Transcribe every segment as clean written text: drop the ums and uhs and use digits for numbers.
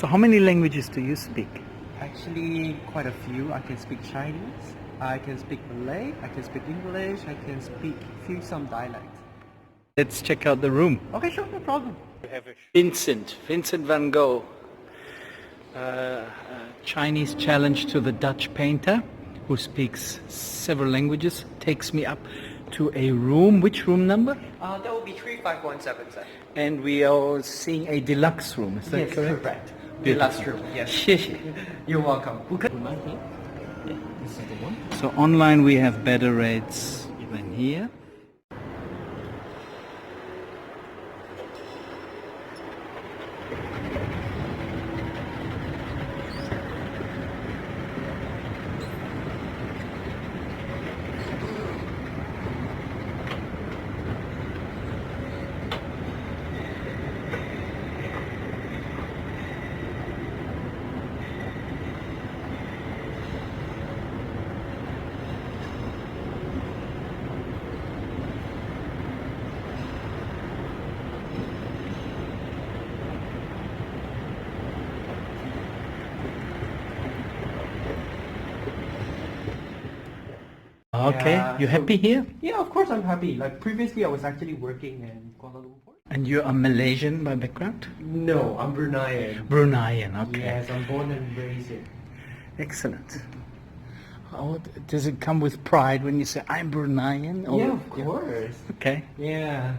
So how many languages do you speak? Actually, quite a few. I can speak Chinese, I can speak Malay, I can speak English, I can speak some dialect. Let's check out the room. Okay, sure, no problem. Vincent van Gogh. Chinese challenge to the Dutch painter who speaks several languages takes me up to a room. Which room number? That will be 3517, sir. And we are seeing a deluxe room. Is that Yes, correct? correct. Beautiful. Deluxe room, yes. 谢谢. You're welcome. This is the one. So online we have better rates than here. Okay, Yeah, you happy here? Yeah, of course I'm happy. Like previously I was actually working in Kuala Lumpur. And you are Malaysian by background? No, I'm Bruneian. Bruneian, okay. Yes, I'm born and raised here. Excellent. Oh, does it come with pride when you say, I'm Bruneian? Or- Yeah, of course. Okay. Yeah.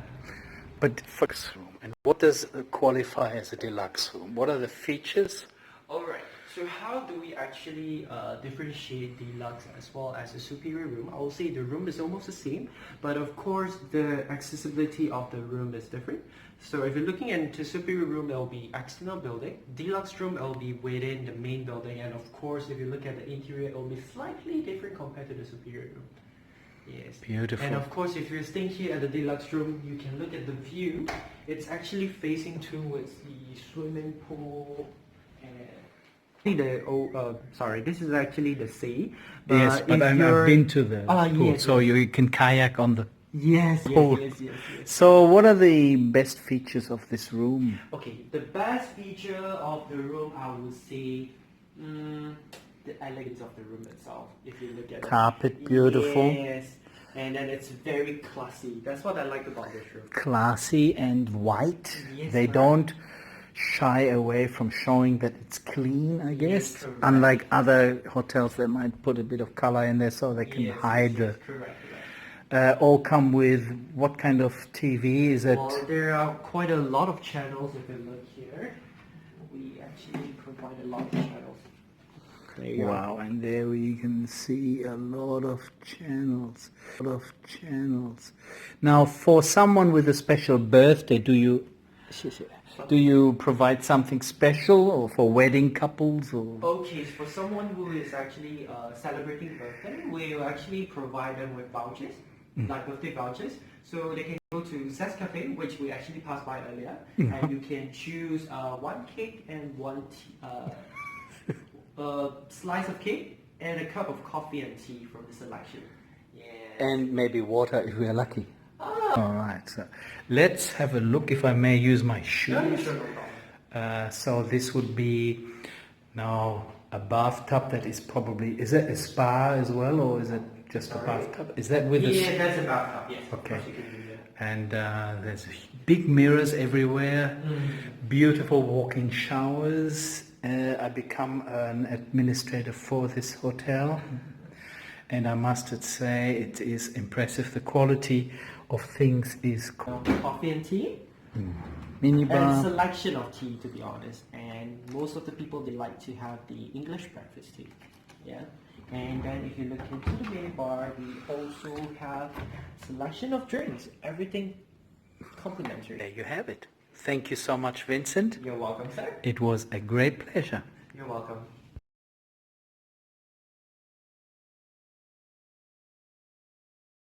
But deluxe room. And what does qualify as a deluxe room? What are the features? Alright, so how do we actually differentiate deluxe as well as a superior room? I will say the room is almost the same, but of course the accessibility of the room is different. So if you're looking into superior room, it will be external building. Deluxe room, it will be within the main building. And of course, if you look at the interior, it will be slightly different compared to the superior room. Yes. Beautiful. And of course, if you're staying here at the deluxe room, you can look at the view. It's actually facing towards the swimming pool. This is actually the sea. Yes, but I've been to the pool, yes, so yes. you can kayak on the Yes, pool. yes. So what are the best features of this room? Okay, the best feature of the room, I would say, the elegance of the room itself. If you look at Carpet, it. beautiful. Yes, and then it's very classy. That's what I like about this room. Classy and white. Yes, They correct. don't shy away from showing that it's clean, I guess. correct. Unlike other hotels that might put a bit of color in there so they can hide the... Correct. all come with what kind of TV? Is it? Well, there are quite a lot of channels. If you look here, we actually provide a lot of channels. There you Wow, and there we can see a lot of channels. Now, for someone with a special birthday, do you provide something special, or for wedding couples, or? Okay, for someone who is actually celebrating birthday, we will actually provide them with vouchers, like birthday vouchers. So they can go to Zest Cafe, which we actually passed by earlier, and you can choose one cake and one slice of cake and a cup of coffee and tea from the selection. Yeah. And maybe water if we are lucky. All right, so let's have a look, if I may use my shoes. Sure, no problem. So this would be now a bathtub that is probably, is it a spa as well, or is it just a bathtub? Is that with Yeah, that's a bathtub, yes. Okay. Of course you can do that. And there's big mirrors everywhere, beautiful walk-in showers. I become an administrator for this hotel, and I must say it is impressive. The quality of things is Coffee and tea. minibar. And selection of tea, to be honest. And most of the people, they like to have the English breakfast tea. Yeah. And then if you look into the mini bar, we also have selection of drinks. Everything complimentary. There you have it. Thank you so much, Vincent. You're welcome, sir. It was a great pleasure. You're welcome.